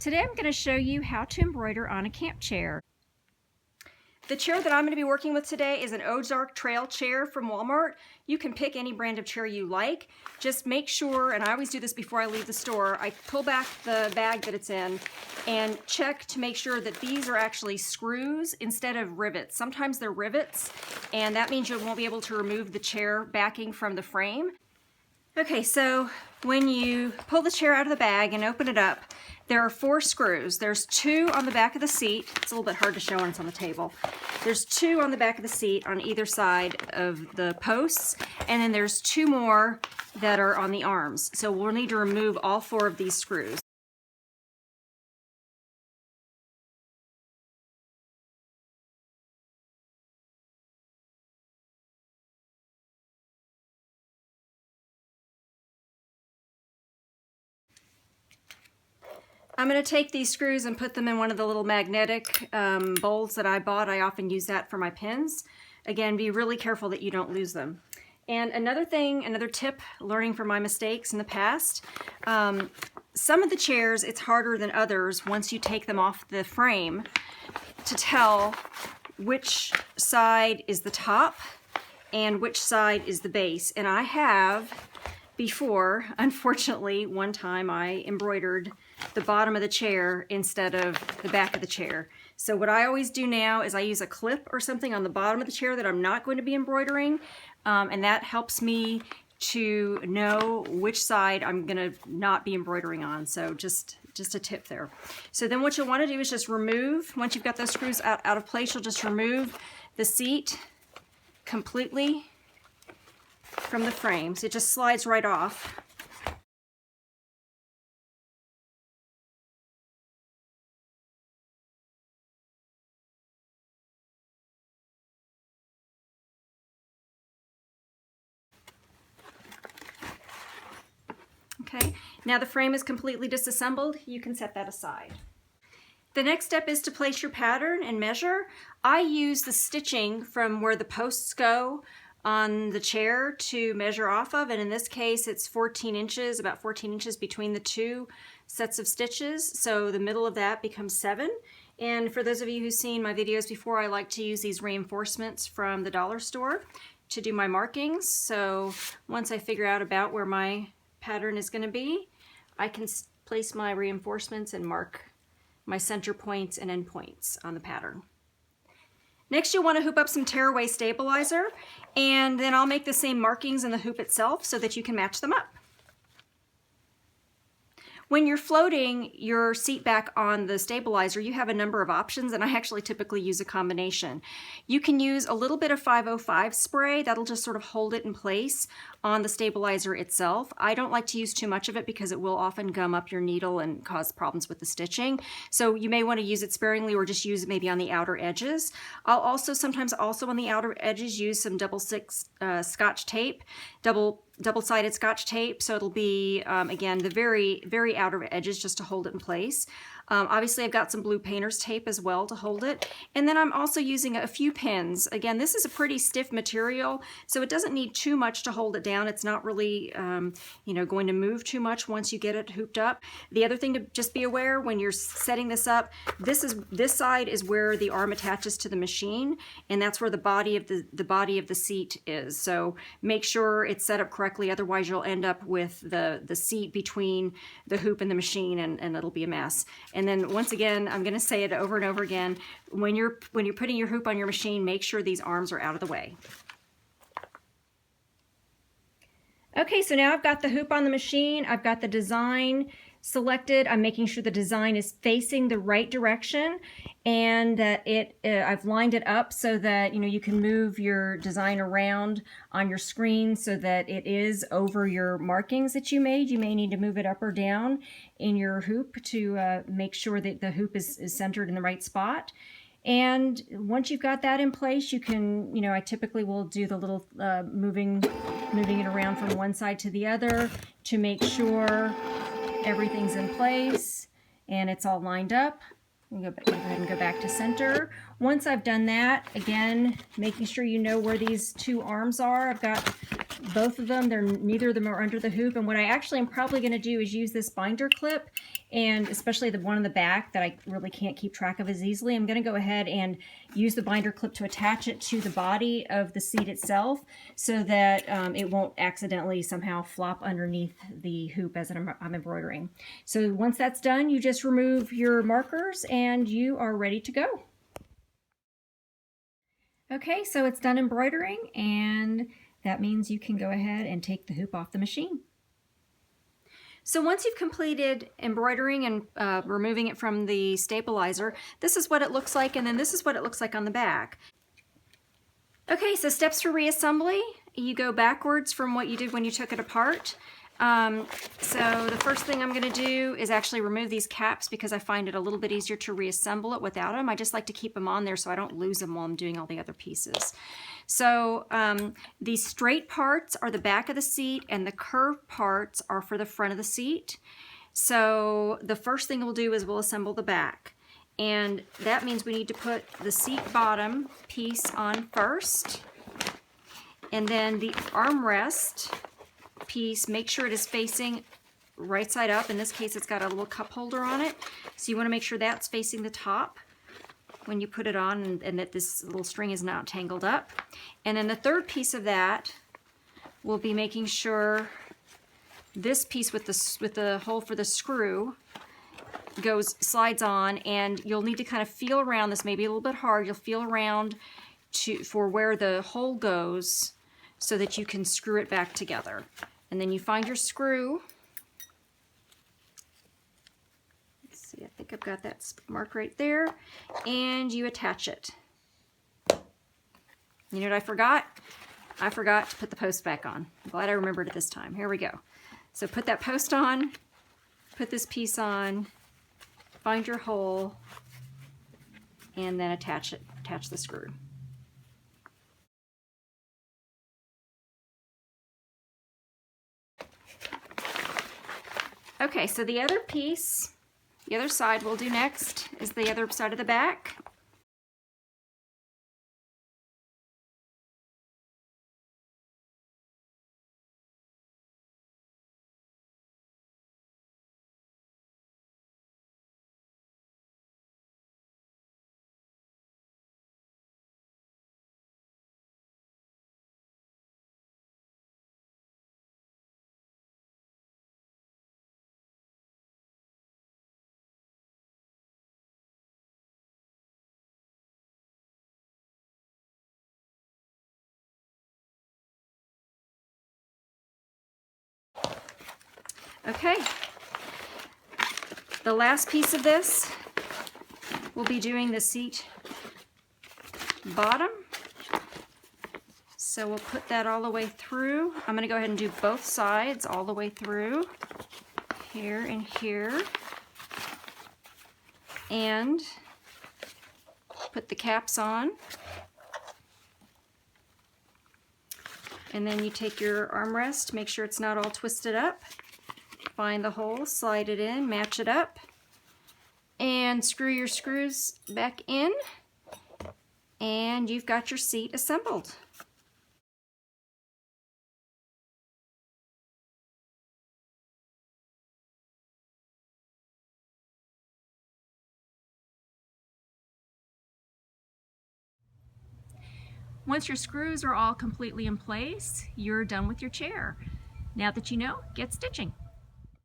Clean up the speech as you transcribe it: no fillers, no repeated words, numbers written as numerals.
Today I'm going to show you how to embroider on a camp chair. The chair that I'm going to be working with today is an Ozark Trail chair from Walmart. You can pick any brand of chair you like. Just make sure, and I always do this before I leave the store, I pull back the bag that it's in and check to make sure that these are actually screws instead of rivets. Sometimes they're rivets, and that means you won't be able to remove the chair backing from the frame. Okay, so when you pull the chair out of the bag and open it up, there are 4 screws. There's 2 on the back of the seat. It's a little bit hard to show when it's on the table. There's 2 on the back of the seat on either side of the posts, and then there's 2 more that are on the arms. So we'll need to remove all 4 of these screws. I'm going to take these screws and put them in one of the little magnetic bowls that I bought. I often use that for my pins. Again, be really careful that you don't lose them. And another thing, another tip, learning from my mistakes in the past, some of the chairs, it's harder than others once you take them off the frame to tell which side is the top and which side is the base. And I have before, unfortunately, one time I embroidered the bottom of the chair instead of the back of the chair. So what I always do now is I use a clip or something on the bottom of the chair that I'm not going to be embroidering, and that helps me to know which side I'm going to not be embroidering on. So just a tip there. So then what you'll want to do is just remove, once you've got those screws out of place, you'll just remove the seat completely from the frame. So it just slides right off. Okay, now the frame is completely disassembled. You can set that aside. The next step is to place your pattern and measure. I use the stitching from where the posts go on the chair to measure off of, and in this case it's 14 inches, about 14 inches between the 2 sets of stitches, so the middle of that becomes 7. And for those of you who've seen my videos before, I like to use these reinforcements from the dollar store to do my markings. So once I figure out about where my pattern is going to be, I can place my reinforcements and mark my center points and end points on the pattern. Next, you'll want to hoop up some tearaway stabilizer, and then I'll make the same markings in the hoop itself so that you can match them up. When you're floating your seat back on the stabilizer, you have a number of options, and I actually typically use a combination. You can use a little bit of 505 spray. That'll just sort of hold it in place on the stabilizer itself. I don't like to use too much of it because it will often gum up your needle and cause problems with the stitching. So you may want to use it sparingly or just use it maybe on the outer edges. I'll also sometimes on the outer edges use some Scotch tape, double-sided Scotch tape, so it'll be, again, the very outer edges just to hold it in place. Obviously, I've got some blue painter's tape as well to hold it. And then I'm also using a few pins. Again, this is a pretty stiff material, so it doesn't need too much to hold it down. It's not really, going to move too much once you get it hooped up. The other thing to just be aware when you're setting this up, this side is where the arm attaches to the machine, and that's where the body of the seat is. So make sure it's set up correctly, otherwise you'll end up with the seat between the hoop and the machine, and it'll be a mess. And then once again, I'm going to say it over and over again, when you're putting your hoop on your machine, make sure these arms are out of the way. Okay, so now I've got the hoop on the machine, I've got the design selected. I'm making sure the design is facing the right direction, and that I've lined it up so that you can move your design around on your screen so that it is over your markings that you made. You may need to move it up or down in your hoop to make sure that the hoop is centered in the right spot. And once you've got that in place, you can, I typically will do the little moving it around from one side to the other to make sure everything's in place and it's all lined up. Go ahead and go back to center. Once I've done that, again, making sure you know where these 2 arms are. I've got Both of them, neither of them are under the hoop. And what I actually am probably going to do is use this binder clip, and especially the one in the back that I really can't keep track of as easily. I'm going to go ahead and use the binder clip to attach it to the body of the seat itself so that it won't accidentally somehow flop underneath the hoop as I'm embroidering. So once that's done, you just remove your markers and you are ready to go. Okay, so it's done embroidering, and that means you can go ahead and take the hoop off the machine. So once you've completed embroidering and removing it from the stabilizer, this is what it looks like, and then this is what it looks like on the back. Okay, so steps for reassembly. You go backwards from what you did when you took it apart. So the first thing I'm going to do is actually remove these caps because I find it a little bit easier to reassemble it without them. I just like to keep them on there so I don't lose them while I'm doing all the other pieces. So these straight parts are the back of the seat, and the curved parts are for the front of the seat. So the first thing we'll do is we'll assemble the back. And that means we need to put the seat bottom piece on first. And then the armrest piece, make sure it is facing right side up. In this case, it's got a little cup holder on it. So you want to make sure that's facing the top when you put it on, and that this little string is not tangled up. And then the third piece of that will be making sure this piece with the hole for the screw slides on, and you'll need to kind of feel around. This may be a little bit hard. You'll feel around for where the hole goes so that you can screw it back together. And then you find your screw. Let's see, I think I've got that mark right there. And you attach it. You know what I forgot? I forgot to put the post back on. I'm glad I remembered it this time. Here we go. So put that post on, put this piece on, find your hole, and then attach the screw. Okay, so the other piece, the other side we'll do next is the other side of the back. Okay, the last piece of this, we'll be doing the seat bottom. So we'll put that all the way through. I'm going to go ahead and do both sides all the way through, here and here, and put the caps on. And then you take your armrest, make sure it's not all twisted up. Find the hole, slide it in, match it up, and screw your screws back in, and you've got your seat assembled. Once your screws are all completely in place, you're done with your chair. Now that you know, get stitching.